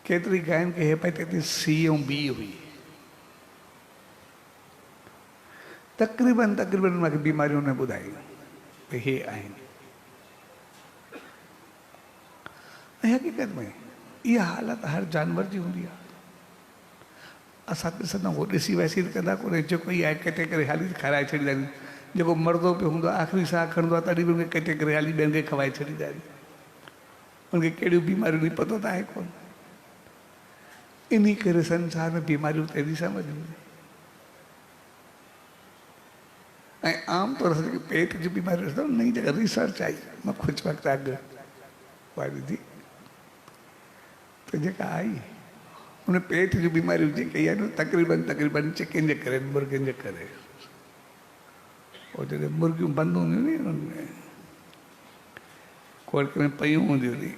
केतिरी गायुनि खे हेपेटाइटिस C ऐं B हुई। तक़रीबन मूंखे बीमारियूं न ॿुधायूं भई हे आहिनि। ऐं हक़ीक़त में इहा हालत हर जानवर जी हूंदी आहे। असां ॾिसंदा आहियूं ॾिसी वैसी कंदा कोन्हे जेको ई आहे कटे करे हाली खाराए छॾींदा आहिनि। जेको मरदो पियो हूंदो आहे आख़िरी साह खणंदो आहे तॾहिं बि उनखे कटे करे हाली ॿियनि खे खवाए छॾींदा आहिनि। उनखे कहिड़ियूं बीमारियूं नहीं पतो त आहे कोन। इन करे संसार में बीमारियूं तेज़ी सां वधियूं। ऐं आमतौर सां जेके पेट जी बीमारियूं ॾिसंदा नई जॻह रिसर्च आई मां कुझु वक़्तु अॻु उहा ॾिठी त जेका आई उन पेट जूं बीमारियूं जेके आहिनि तक़रीबन चिकन जे करे मुर्गनि जे करे। पोइ जॾहिं मुर्गियूं बंदि हूंदियूं नी उनमें कोर्ट में पयूं हूंदियूं नी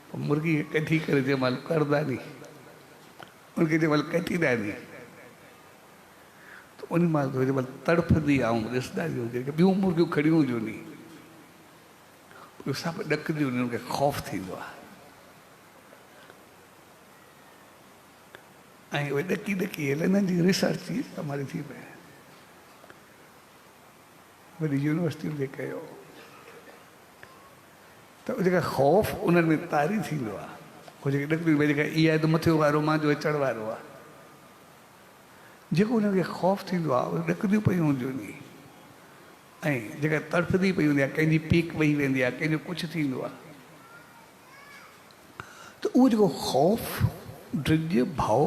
पोइ मुर्गी खे कढी करे जंहिं महिल करंदा नी उनखे जंहिं महिल कटींदा नी त उन महिल जंहिं महिल तड़फंदी आऊं ॾिसंदा आहियूं जेके ॿियूं मुर्गियूं खड़ियूं हुजूं नी उहे सभु ॾकंदियूं आहिनि उनखे ख़ौफ़ थींदो आहे। ऐं उहे ॾकी हिननि जी रिसर्च जी हमारी थी पए वॾी यूनिवर्सिटियुनि खे कयो त जेका ख़ौफ़ उन्हनि में तारी थींदो आहे। उहे जेके ॾकंदियूं भई जेका इहा आहे त मथे वारो मुंहिंजो अचण वारो आहे जेको उन्हनि खे ख़ौफ़ थींदो आहे उहे ॾकंदियूं पयूं हूंदियूं नी। ऐं जेका तड़फंदी पई हूंदी आहे कंहिंजी पीक वेही वेंदी आहे कंहिंजो कुझु थींदो आहे त उहो जेको ख़ौफ़ ड्रिज भाव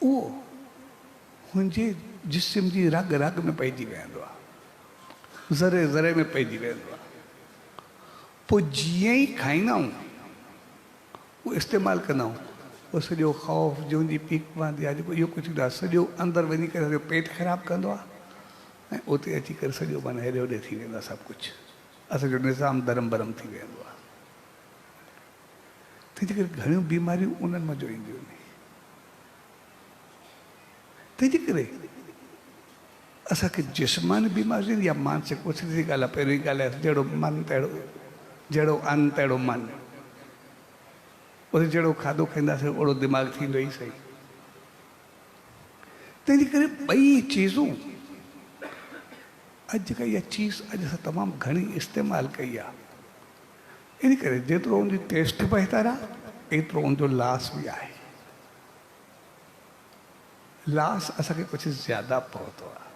उहो हुनजे जिस्म जी रग रग में पइजी वेंदो आहे ज़रे ज़रे में पइजी वेंदो आहे। पोइ जीअं ई खाईंदा आहियूं उहो इस्तेमालु कंदा आहियूं उहो सॼो ख़ौफ़ जंहिंजी पीक पवंदी आहे जेको इहो कुझु थींदो आहे सॼो अंदरि वञी करे सॼो पेट ख़राबु कंदो आहे ऐं उते अची करे सॼो माना हेॾे होॾे थी वेंदो आहे सभु कुझु असांजो निज़ाम धरम भरम थी वेंदो आहे। तंहिंजे करे घणियूं बीमारियूं उन्हनि मां ईंदियूं आहिनि। तंहिंजे करे असांखे जिस्मानी बीमारियूं या मानसिक कुझु जी ॻाल्हि आहे पहिरीं ॻाल्हि आहे जहिड़ो मन तहिड़ो जहिड़ो अन्न तहिड़ो मन उते जहिड़ो खाधो खाईंदासीं ओड़ो दिमाग़ थींदो ई सही। तंहिंजे करे ॿई चीज़ूं अॼु जेका इहा चीज़ अॼु असां तमामु घणी इस्तेमालु कई आहे इन करे जेतिरो उनजी टेस्ट बहितर आहे एतिरो उनजो लॉस बि आहे। लॉस असांखे कुझु ज़्यादा पहुतो आहे।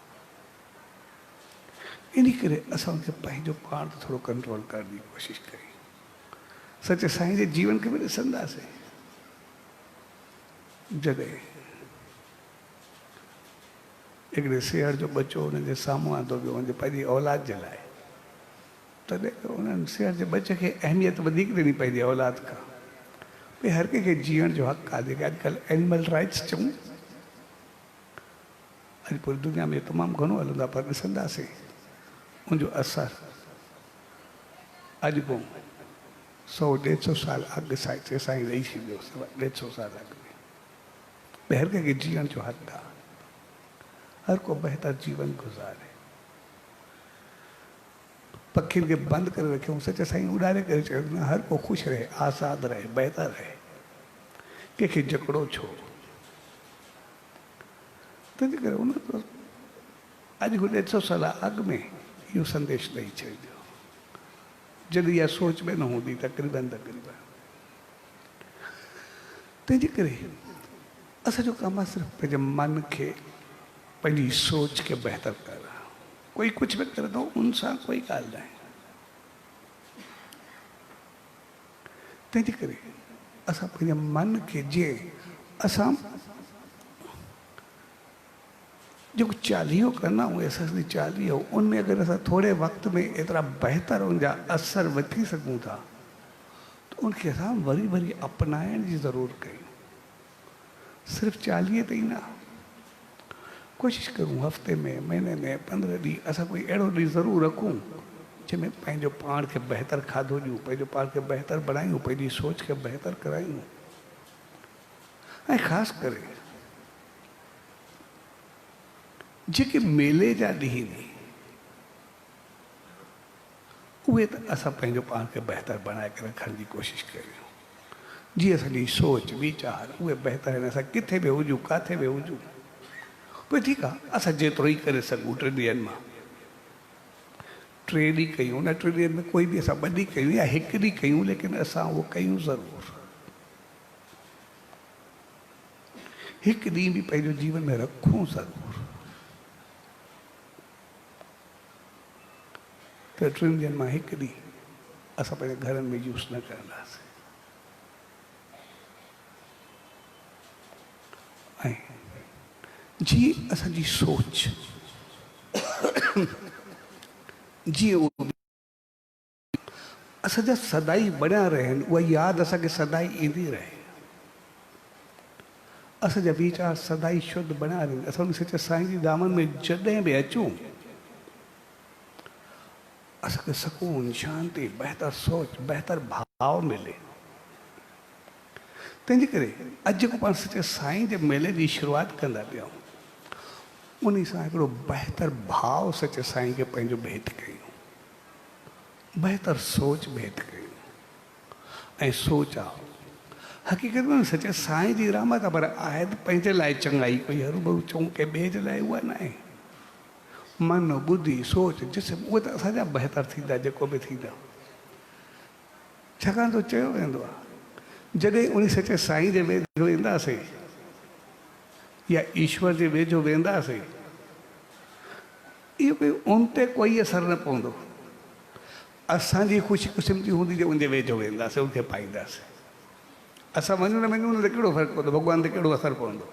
इन करे असां उनखे पंहिंजो पाण ते थोरो कंट्रोल करण जी कोशिशि कई। सच साईं जे जीवन खे बि ॾिसंदासीं जॾहिं हिकिड़े शेर जो बच्चो हुनजे साम्हूं आंदो पियो हुनजे पंहिंजी औलाद जे लाइ तॾहिं उन्हनि शेर जे बच्चे खे अहमियत वधीक ॾिनी पवंदी आहे औलाद खां। भई हर कंहिंखे जीअण जो हक़ु आहे जेके अॼुकल्ह एनिमल राइट्स चऊं अॼु पूरी दुनिया में तमामु घणो हलंदो आहे पर ॾिसंदासीं उनजो असरु अॼु पोइ 100-150 साल अॻु साईं रही छॾियो 150 साल अॻु में भई हर कंहिंखे जीअण जो हक़ु आहे हर को बहितर जीवन गुज़ारे। पखियुनि खे बंदि करे रखियऊं सच साईं उॾारे करे चयो हर को ख़ुशि रहे आज़ादु रहे बहितर रहे कंहिंखे जकड़ो छो। तंहिंजे करे उन अॼु खां 150 साल अॻु में इहो संदेश ॾेई छॾियो जॾहिं इहा सोच में न हूंदी तक़रीबन। तंहिंजे करे असांजो कमु आहे सिर्फ़ु पंहिंजे मन खे पंहिंजी सोच खे बहितर करणु। कोई कुझु बि करे थो उन सां कोई ॻाल्हि न आहे। तंहिंजे करे असां पंहिंजे मन खे जीअं असां जेको चालीहो कंदा आहियूं असांजी चालीहो उनमें अगरि असां थोरे वक़्त में एतिरा बहितर उनजा असर वठी सघूं था त तो उनखे असां वरी वरी अपनाइण जी ज़रूरु कयूं। सिर्फ़ु 40 ते ई न, कोशिशि करूं हफ़्ते में, महीने में, 15 ॾींहं असां कोई अहिड़ो ॾींहुं ज़रूरु रखूं जंहिंमें पंहिंजो पाण खे बहितर खाधो ॾियूं, पंहिंजो पाण खे बहितर बणायूं, पंहिंजी सोच खे बहितर करायूं। ऐं ख़ासि करे जेके मेले जा ॾींहं आहिनि उहे त असां पंहिंजो पाण खे बहितर बणाए करे रखण जी कोशिशि कयूं। जीअं असांजी सोच वीचार उहे बहितर आहिनि। असां किथे बि हुजूं, किथे बि हुजूं, पोइ ठीकु आहे, असां जेतिरो ई करे सघूं 3 ॾींहंनि मां 3 ॾींहं कयूं, न 3 ॾींहंनि में कोई बि असां 2 ॾींहं कयूं या 1 ॾींहुं कयूं, लेकिन असां उहो कयूं ज़रूरु। 1 ॾींहुं बि पंहिंजो जीवन में रखूं ज़रूरु। त 3 ॾींहंनि मां 1 ॾींहुं असां पंहिंजे घरनि में यूज़ न कंदासीं। ऐं जीअं असांजी सोच जीअं असांजा सदाई बणिया रहनि, उहा यादि असांखे सदाई ईंदी रहे, असांजा वीचार सदाई शुद्ध बणिया रहनि। असां उन सच्चे साईं जी दामन में जॾहिं बि अचूं असांखे सुकून, शांती, बहितर सोच, बहितर भाव मिले। तंहिंजे करे अॼु जेको पाण सच्चे साईं जे मेले जी शुरूआति कंदा पिया आहियूं, उन सां हिकिड़ो बहितर भाव सच्चे साईं खे पंहिंजो भेंट कयूं, बहितर सोच भेंट कयूं। ऐं सोच आहे हक़ीक़त में सच्चे साईं जी रहमत आहे, पर आहे त पंहिंजे लाइ चङाई, कोई हरू चऊं के ॿिए जे लाइ उहा न आहे। मन, बुद्धि, सोच, जिस्म उहे त असांजा बहितर थींदा, जेको बि थींदा। छाकाणि त चयो वेंदो आहे जॾहिं उन सच्चे साईं जे वेझो वेंदासीं या ईश्वर जे वेझो वेंदासीं, इहो कोई उन ते कोई असरु न पवंदो। असांजी ख़ुशी क़िस्मती हूंदी जो उनजे वेझो वेंदासीं, उनखे पाईंदासीं। असां वञूं न वञूं, उन ते कहिड़ो फ़र्क़ु पवंदो, भॻवान ते कहिड़ो असरु पवंदो,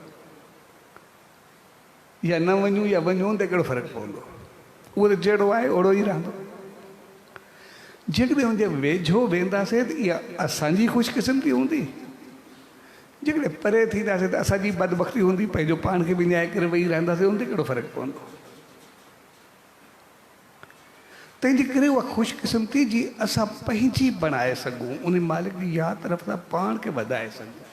या न वञूं या वञूं त कहिड़ो फ़र्क़ु पवंदो। उहो त जहिड़ो आहे ओड़ो ई रहंदो। जेकॾहिं उनजे वेझो वेंदासीं त इहा असांजी ख़ुशकिस्मती हूंदी, जेकॾहिं परे थींदासीं त असांजी बदबख़्ती हूंदी, पंहिंजो पाण खे विञाए करे वेही रहंदासीं, उन ते कहिड़ो फ़र्क़ु पवंदो। तंहिंजे करे उहा ख़ुशकिस्मती जी असां पंहिंजी बणाए सघूं, उन मालिक जी यादि तरफ़ सां पाण खे वधाए सघूं।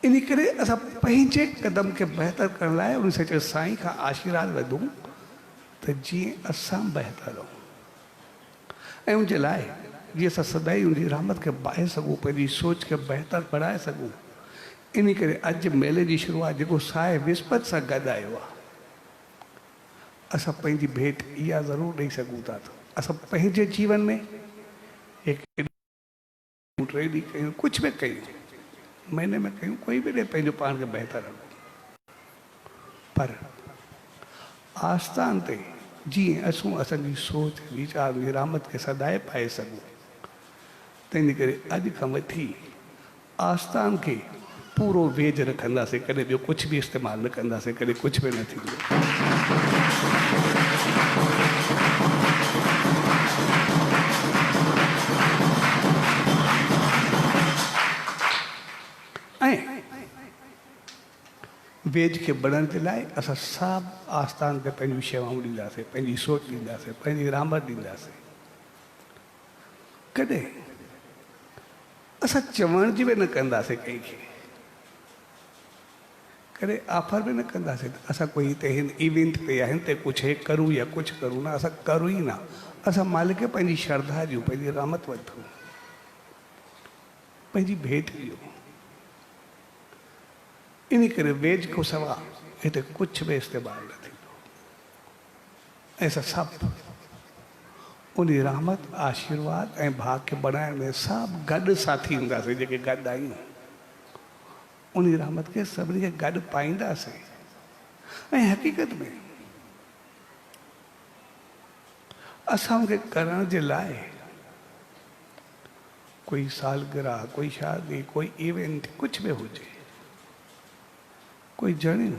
इन करे असां पंहिंजे क़दम खे बहितर करण लाइ उन सच्चे साईं खां आशीर्वाद वठूं त जीअं असां बहितर रहूं। ऐं उनजे लाइ जीअं असां सदाई उनजी रहमत खे पाए सघूं, पंहिंजी सोच खे बहितर बणाए सघूं। इन करे अॼु मेले जी शुरूआति जेको साए विस्पति सां गॾु आयो आहे, असां पंहिंजी भेंट इहा ज़रूरु ॾेई सघूं था। असां पंहिंजे जीवन में 1 ॾींहुं 3 ॾींहं कयूं, कुझु बि कयूं, महीने में कयूं, कोई बि ॾे पंहिंजो पाण खे बहितर रखूं। पर आस्थान ते जीअं असांजी सोच वीचार जी रहमत खे सदाए पाए सघूं, तंहिंजे करे अॼु खां वठी आस्थान खे पूरो वेझ रखंदासीं, कॾहिं ॿियो कुझु बि इस्तेमालु न कंदासीं, कॾहिं कुझु बि न थींदो। ऐं वेझ खे बढ़ण जे लाइ असां सभु आस्थान ते पंहिंजियूं शेवाऊं ॾींदासीं, पंहिंजी सोच ॾींदासीं, पंहिंजी रहमत ॾींदासीं। कॾहिं असां चवण जी बि न कंदासीं कंहिंखे, कॾहिं ऑफर बि न कंदासीं त असां कोई हिते हिन इवेंट ते या हिन ते कुझु हे करूं या कुझु करूं। न, असां करूं ई न। असां मालिक खे पंहिंजी श्रद्धा ॾियूं, पंहिंजी रहमत वठूं, पंहिंजी भेंट ॾियूं। इन करे वेझ खां सवाइ हिते कुझु बि इस्तेमालु न थींदो। ऐं असां सभु उन रहमत, आशीर्वाद ऐं भाग खे बढ़ाइण में सभु गॾु साथी हूंदासीं। जेके गॾु आहियूं उन रहमत खे सभिनी खे गॾु पाईंदासीं। ऐं हक़ीक़त में असां उनखे करण जे लाइ कोई सालगिरह, कोई शादी, कोई इवेंट, कुझु बि हुजे, कोई जणियूं,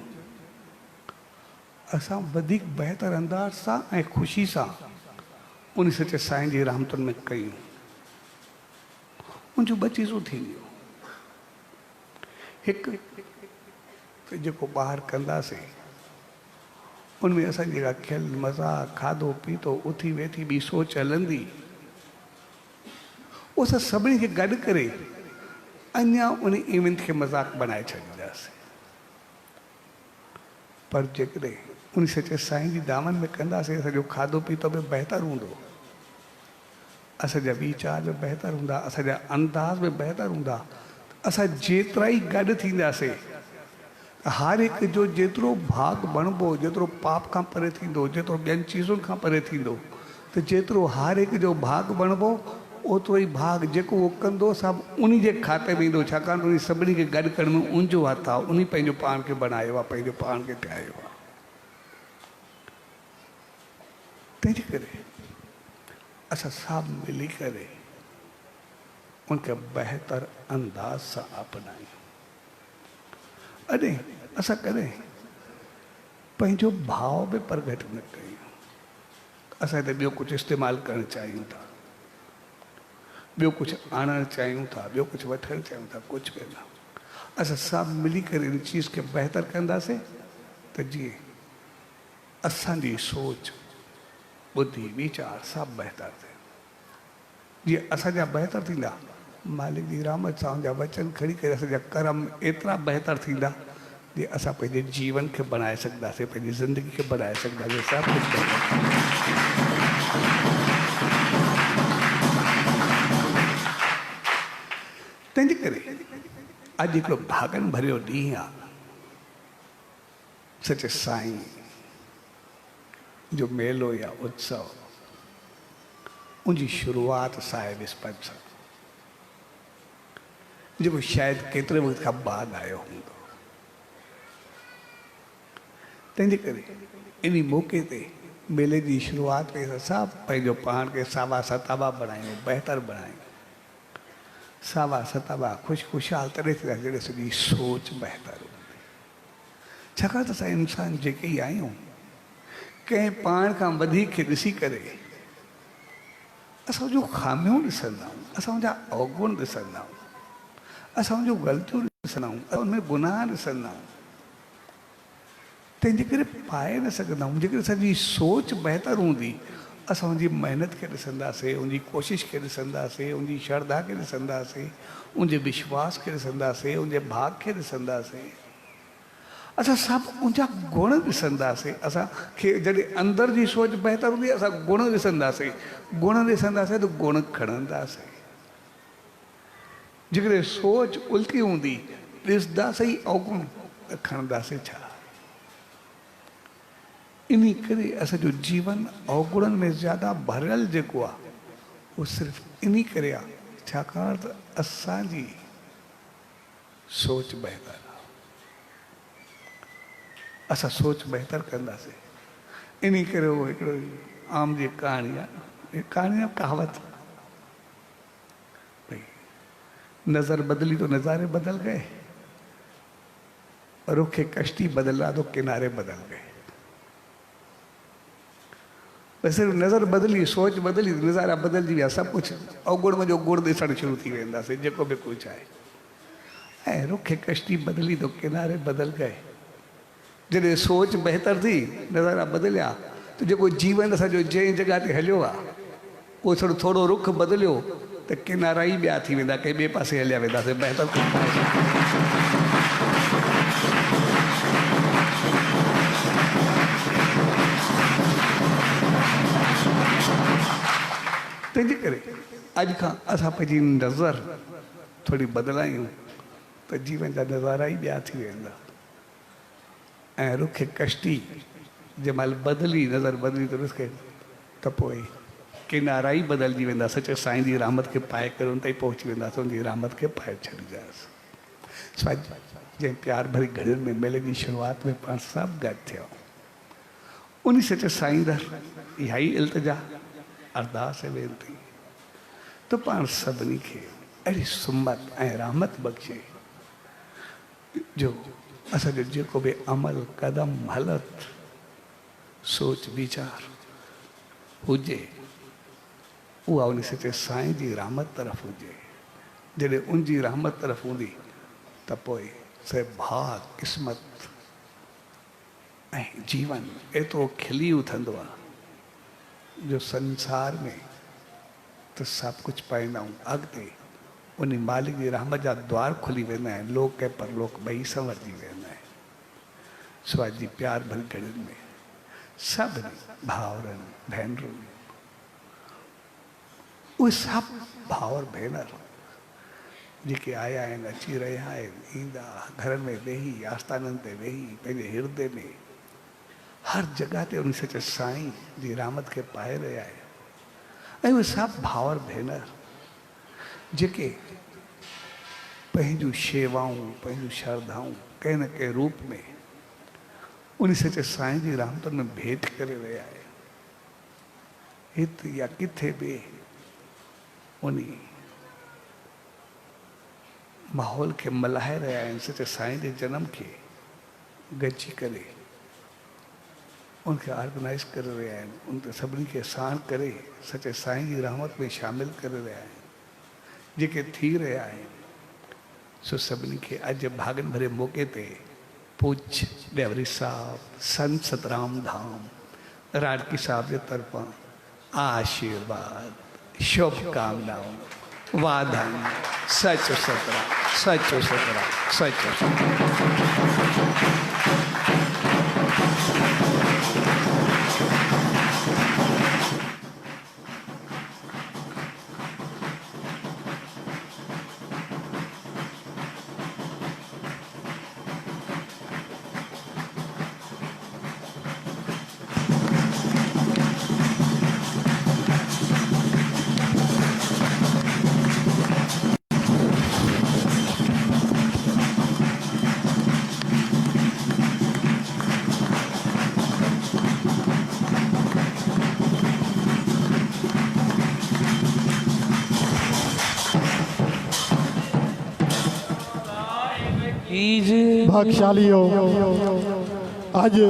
असां वधीक बहितर अंदाज़ सां ऐं ख़ुशी सां उन सच्चे साईं जी रहमतुनि में कयूं। उनजो ॿ चीज़ूं थींदियूं। हिकु जेको ॿाहिरि कंदासीं उनमें असांजी जेका खिल मज़ाक खाधो पीतो उथी वेठी ॿी सोच हलंदी, उहो असां सभिनी खे गॾु करे अञा उन इवेंट खे मज़ाक बनाए छॾींदासीं। पर जेकॾहिं उन सचे साईं जी दामन में कंदासीं, असांजो खाधो पीतो बि बहितरु हूंदो, असांजा वीचार बि बहितरु हूंदा, असांजा अंदाज़ बि बहितरु हूंदा, असां जेतिरा ई गॾु थींदासीं, हर हिकु जो जेतिरो भाग बणिबो, जेतिरो पाप खां परे थींदो, जेतिरो ॿियनि चीज़ुनि खां परे थींदो, त जेतिरो हर हिकु जो भाग बणिबो ओतिरो ई भाग जेको उहो कंदो सभु उन जे खाते में ईंदो। छाकाणि उन सभिनी खे गॾु करण में उनजो हथु आहे, उन पंहिंजो पाण खे बनायो आहे, पंहिंजो पाण खे ठाहियो आहे। तंहिंजे करे असां सभु मिली करे उनखे बहितर अंदाज़ सां अपनायूं। अॾे असां कॾहिं पंहिंजो भाव बि प्रगट न कयूं। असां हिते ॿियो कुझु इस्तेमालु करणु चाहियूं था, ॿियो कुझु आणणु चाहियूं था, ॿियो कुझु वठणु चाहियूं था, कुझु बि न। असां सभु मिली करे इन चीज़ खे बहितर कंदासीं त जीअं असांजी सोच बुद्धि वीचार सभु बहितर थिए। जीअं असांजा बहितर थींदा, मालिक जी रहमत सां उनजा वचन खणी करे असांजा कर्म एतिरा बहितर थींदा जे असां पंहिंजे जीवन खे बनाए सघंदासीं, पंहिंजी ज़िंदगी खे बनाए सघंदासीं, सभु कुझु। तंहिंजे करे अॼु हिकिड़ो भागनि भरियो ॾींहुं आहे। सचे साईं जो मेलो या उत्सव उनजी शुरूआत साहिब विस्पति सां, जेको शायदि केतिरे वक़्त खां बाद आयो हूंदो। तंहिंजे करे इन मौक़े ते मेले जी शुरूआत में असां सभु पंहिंजो पाण खे सावा सताबा बणायूं, बहितर बणायूं। सावा सताबा ख़ुशहाल तॾहिं थींदा जॾहिं सॼी सोच बहितर हूंदी। छाकाणि त असां इंसान जेके ई आहियूं, कंहिं पाण खां वधीक खे ॾिसी करे असां जो ख़ामियूं ॾिसंदा आहियूं, असां उनजा अवगुण ॾिसंदा आहियूं, असां उनजूं ग़लतियूं ॾिसंदा आहियूं, असां उनमें गुनाह ॾिसंदा आहियूं। तंहिंजे करे पाए न सघंदा आहियूं। जेकॾहिं असांजी सोच बहितर हूंदी, असां उनजी महिनत खे ॾिसंदासीं, उनजी कोशिशि खे ॾिसंदासीं, उनजी श्रद्धा खे ॾिसंदासीं, उनजे विश्वास खे ॾिसंदासीं, उनजे भाग खे ॾिसंदासीं, असां सभु उनजा गुण ॾिसंदासीं। असांखे जॾहिं अंदरि जी सोच बहितर हूंदी, असां गुण ॾिसंदासीं, गुण ॾिसंदासीं त गुण खणंदासीं। जेकॾहिं सोच उल्टी हूंदी, ॾिसंदासीं अवगुण त खणंदासीं छा। इन करे असांजो जीवन अवगुणनि में ज़्यादा भरियल जेको आहे उहो सिर्फ़ु इन करे आहे छाकाणि त असांजी सोच बहितर आहे। असां सोच बहितर कंदासीं। इन करे उहो हिकिड़ो आम जी कहाणी आहे, कहाणी कहावत, भई नज़र बदली तो नज़ारे बदल गए, रुखे कश्ती बदला तो किनारे बदल गए। बस सिर्फ़ु नज़र बदली, सोच बदली, नज़ारा बदलजी विया, सभु कुझु अवगुण में जो गुण ॾिसणु शुरू थी वेंदासीं, जेको बि कुझु आहे। ऐं रुखे कश्ती बदली तो किनारे बदल गए। जॾहिं सोच बहितर थी, नज़ारा बदलिया, त जेको जीवन असांजो जंहिं जॻह ते हलियो आहे उहो थोरो रुख बदिलियो त किनारा ई ॿिया थी वेंदा, कंहिं ॿिए पासे हलिया वेंदासीं, बहितर कुझु न आहे। तंहिंजे करे अॼु खां असां पंहिंजी नज़र थोरी बदिलायूं त जीवन जा नज़ारा ई ॿिया थी वेंदा। ऐं रुखे कश्ती जंहिं महिल बदिली, नज़र बदिली त ॾिस त पोइ किनारा ई बदिलजी वेंदा। सचे साईं जी रहमत खे पाए करे उन ताईं पहुची वेंदासीं, उनजी रहमत खे पाए छॾींदासीं। जंहिं प्यार भरी घड़ियुनि में मेले जी शुरूआत में पाण सभु गॾु थियो, उन सचे साईं दर इहा ई इल्तिजा, अरदास ऐं वेनती त पाण सभिनी खे अहिड़ी सुमत ऐं रहमत बख़्शे जो असांजो जेको बि अमल कदम हलत, सोच वीचार हुजे, उहा उन सचे साईं जी रहमत तरफ़ हुजे। जॾहिं उनजी रहमत तरफ़ हूंदी त पोइ से भाग क़िस्मत ऐं जीवन एतिरो खिली उथंदो आहे जो संसार में त सभु कुझु पाईंदा आहियूं। अॻिते उन मालिक जी रहमत जा द्वार खुली वेंदा आहिनि, लोक ऐं परलोक ॿई संवरजी वेंदा आहिनि। सो अॼु जी प्यार भरी घड़ियुनि में सभिनी भाउरनि भेनरुनि, उहे सभु भाउर भेनर जेके आया आहिनि, अची रहिया आहिनि, ईंदा घरनि में वेही, आस्थाननि ते वेही, पंहिंजे हिरदे में हर जॻह ते उन सच साईं जी रहमत खे पाए रहिया आहिनि। ऐं उहे सभु भाउर भेनर जेके पंहिंजूं शेवाऊं, पंहिंजूं श्रद्धाऊं कंहिं न कंहिं रूप में उन सच साईं जी रहमतुनि में भेंट करे रहिया आहिनि। हिते या किथे बि उन माहौल खे मल्हाए रहिया आहिनि, सच साईं जे जनम खे गॾिजी करे उनखे ऑर्गेनाइज़ करे रहिया आहिनि, उन ते सभिनी खे साण करे सच साईं जी रहमत में शामिलु करे रहिया आहिनि। जेके थी रहिया आहिनि सो सभिनी खे अॼु भागनि भरे मौक़े ते पूज्य ॾेवरी साहब संत सतराम धाम राडकी साहब जे तरफ़ां आशीर्वाद, शुभकामनाऊं, वाधन, सचो सतराम, सचो सतराम, सचो सतराम। ભાગશાલીઓ આજે